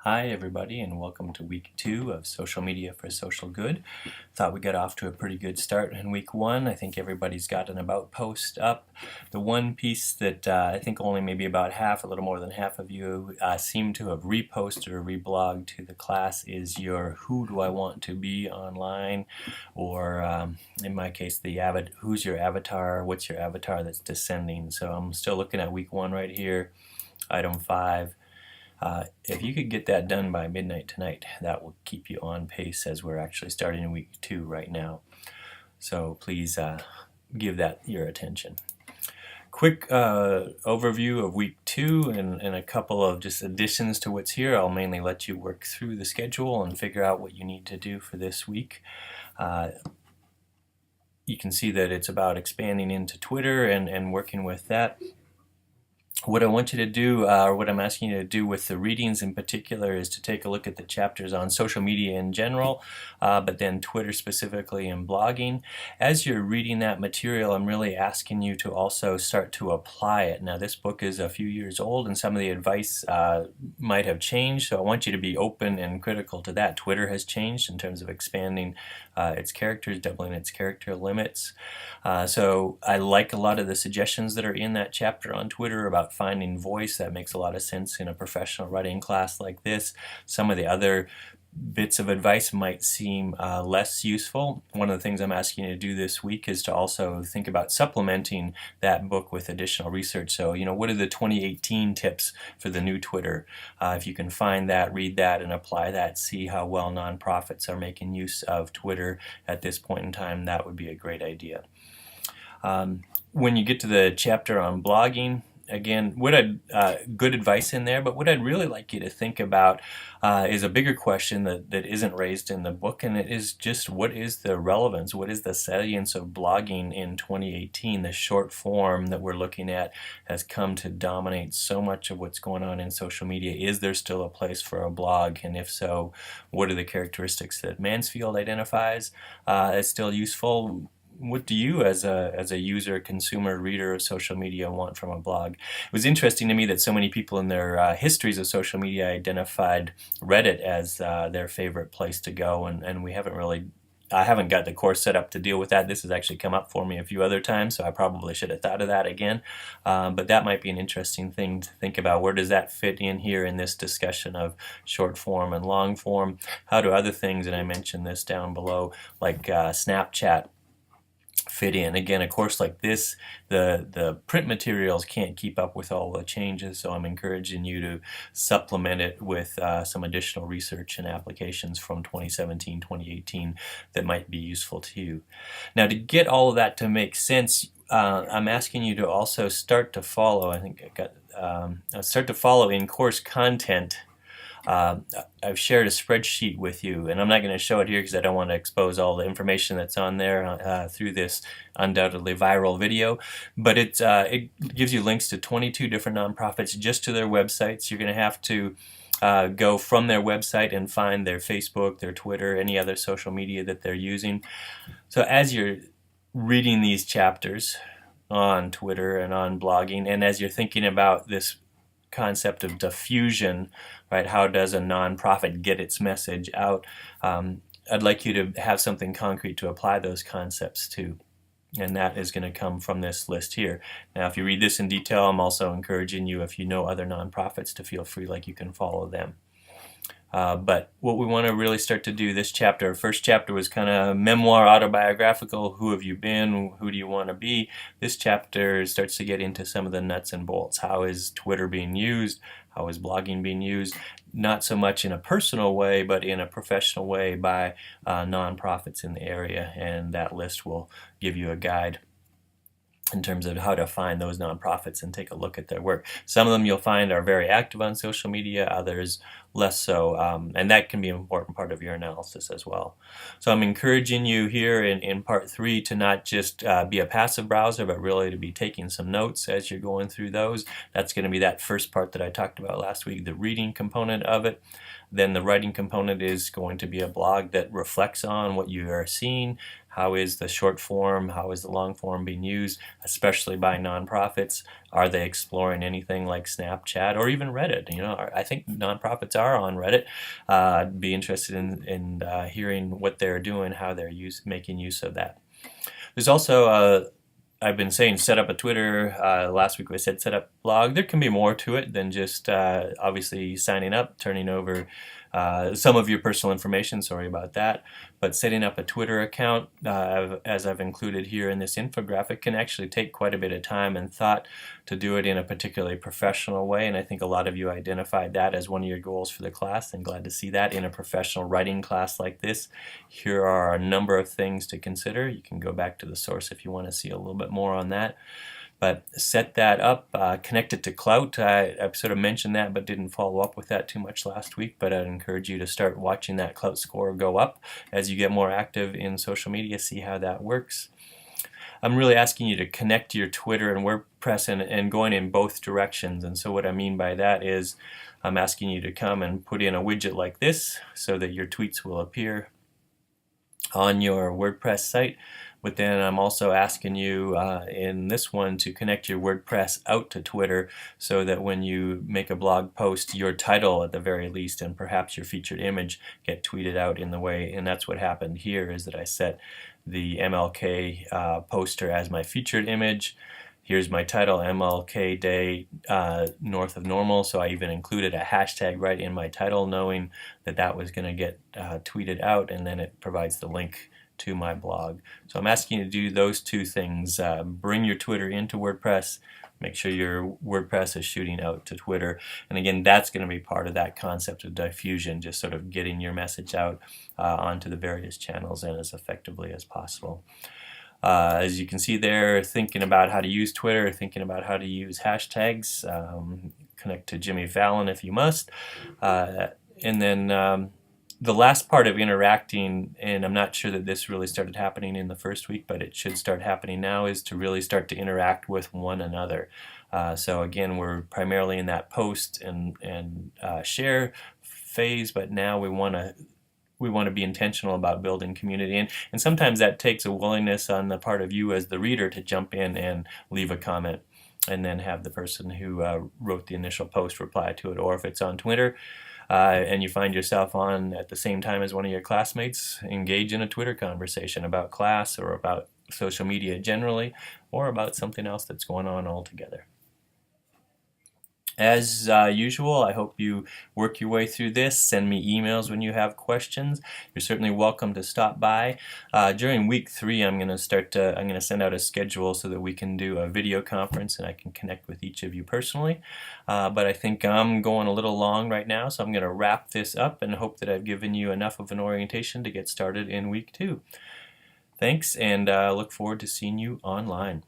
Hi everybody, and welcome to week 2 of Social Media for Social Good. Thought we got off to a pretty good start in week 1. I think everybody's got an about post up. The one piece that I think only maybe about half, a little more than half of you seem to have reposted or reblogged to the class is your who do I want to be online, or in my case who's your avatar, what's your avatar that's descending. So I'm still looking at week 1 right here, item 5. If you could get that done by midnight tonight, that will keep you on pace as we're actually starting in week 2 right now. So please give that your attention. Quick overview of week 2 and a couple of just additions to what's here. I'll mainly let you work through the schedule and figure out what you need to do for this week. You can see that it's about expanding into Twitter and working with that. What I want you to do, or what I'm asking you to do with the readings in particular, is to take a look at the chapters on social media in general, but then Twitter specifically and blogging. As you're reading that material, I'm really asking you to also start to apply it. Now, this book is a few years old, and some of the advice might have changed, so I want you to be open and critical to that. Twitter has changed in terms of expanding its characters, doubling its character limits. So I like a lot of the suggestions that are in that chapter on Twitter about finding voice. That makes a lot of sense in a professional writing class like this. Some of the other bits of advice might seem less useful. One of the things I'm asking you to do this week is to also think about supplementing that book with additional research. So, what are the 2018 tips for the new Twitter? If you can find that, read that, and apply that, see how well nonprofits are making use of Twitter at this point in time, that would be a great idea. When you get to the chapter on blogging, again, good advice in there, but what I'd really like you to think about is a bigger question that isn't raised in the book, and it is just what is the relevance, what is the salience of blogging in 2018? The short form that we're looking at has come to dominate so much of what's going on in social media. Is there still a place for a blog? And if so, what are the characteristics that Mansfield identifies as still useful? What do you as a user, consumer, reader of social media want from a blog? It was interesting to me that so many people in their histories of social media identified Reddit as their favorite place to go, and I haven't got the course set up to deal with that. This has actually come up for me a few other times, so I probably should have thought of that again. But that might be an interesting thing to think about. Where does that fit in here in this discussion of short form and long form? How do other things, and I mentioned this down below, like Snapchat, fit in? Again, a course like this, the print materials can't keep up with all the changes, so I'm encouraging you to supplement it with some additional research and applications from 2017, 2018 that might be useful to you. Now, to get all of that to make sense, I'm asking you to also start to follow, start to follow in course content. I've shared a spreadsheet with you, and I'm not going to show it here because I don't want to expose all the information that's on there through this undoubtedly viral video, but it gives you links to 22 different nonprofits just to their websites. You're going to have to go from their website and find their Facebook, their Twitter, any other social media that they're using. So as you're reading these chapters on Twitter and on blogging, and as you're thinking about this concept of diffusion, right? How does a nonprofit get its message out? I'd like you to have something concrete to apply those concepts to, and that is going to come from this list here. Now, if you read this in detail, I'm also encouraging you, if you know other nonprofits, to feel free like you can follow them. But what we want to really start to do this chapter, first chapter was kind of memoir, autobiographical, who have you been, who do you want to be? This chapter starts to get into some of the nuts and bolts. How is Twitter being used? How is blogging being used? Not so much in a personal way, but in a professional way by nonprofits in the area, and that list will give you a guide in terms of how to find those nonprofits and take a look at their work. Some of them you'll find are very active on social media, others less so, and that can be an important part of your analysis as well. So I'm encouraging you here in part 3 to not just be a passive browser, but really to be taking some notes as you're going through those. That's going to be that first part that I talked about last week, the reading component of it. Then the writing component is going to be a blog that reflects on what you are seeing, How is the short form, how is the long form being used, especially by nonprofits? Are they exploring anything like Snapchat or even Reddit? I think nonprofits are on Reddit. I'd be interested in hearing what they're doing, how they're making use of that. There's also I've been saying set up a Twitter. Last week I said set up a blog. There can be more to it than just obviously signing up, turning over some of your personal information. Sorry about that. But setting up a Twitter account, as I've included here in this infographic, can actually take quite a bit of time and thought to do it in a particularly professional way. And I think a lot of you identified that as one of your goals for the class. I'm glad to see that in a professional writing class like this. Here are a number of things to consider. You can go back to the source if you want to see a little bit more on that. But set that up, connect it to Clout. I've sort of mentioned that but didn't follow up with that too much last week, but I'd encourage you to start watching that Clout score go up as you get more active in social media, see how that works. I'm really asking you to connect your Twitter and WordPress and going in both directions. And so what I mean by that is I'm asking you to come and put in a widget like this so that your tweets will appear on your WordPress site. But then I'm also asking you in this one to connect your WordPress out to Twitter so that when you make a blog post, your title at the very least and perhaps your featured image get tweeted out in the way. And that's what happened here, is that I set the MLK poster as my featured image. Here's my title, MLK Day North of Normal, so I even included a hashtag right in my title, knowing that that was going to get tweeted out, and then it provides the link to my blog. So I'm asking you to do those two things. Bring your Twitter into WordPress, make sure your WordPress is shooting out to Twitter, and again, that's going to be part of that concept of diffusion, just sort of getting your message out onto the various channels and as effectively as possible. As you can see there, thinking about how to use Twitter, thinking about how to use hashtags, connect to Jimmy Fallon if you must, and then the last part of interacting, and I'm not sure that this really started happening in the first week, but it should start happening now, is to really start to interact with one another. So again, we're primarily in that post and share phase, but now we want to be intentional about building community, and sometimes that takes a willingness on the part of you as the reader to jump in and leave a comment and then have the person who wrote the initial post reply to it. Or if it's on Twitter and you find yourself on at the same time as one of your classmates, engage in a Twitter conversation about class or about social media generally, or about something else that's going on altogether. As usual, I hope you work your way through this. Send me emails when you have questions. You're certainly welcome to stop by. During week 3, I'm going to send out a schedule so that we can do a video conference and I can connect with each of you personally. But I think I'm going a little long right now, so I'm going to wrap this up and hope that I've given you enough of an orientation to get started in week 2. Thanks, and look forward to seeing you online.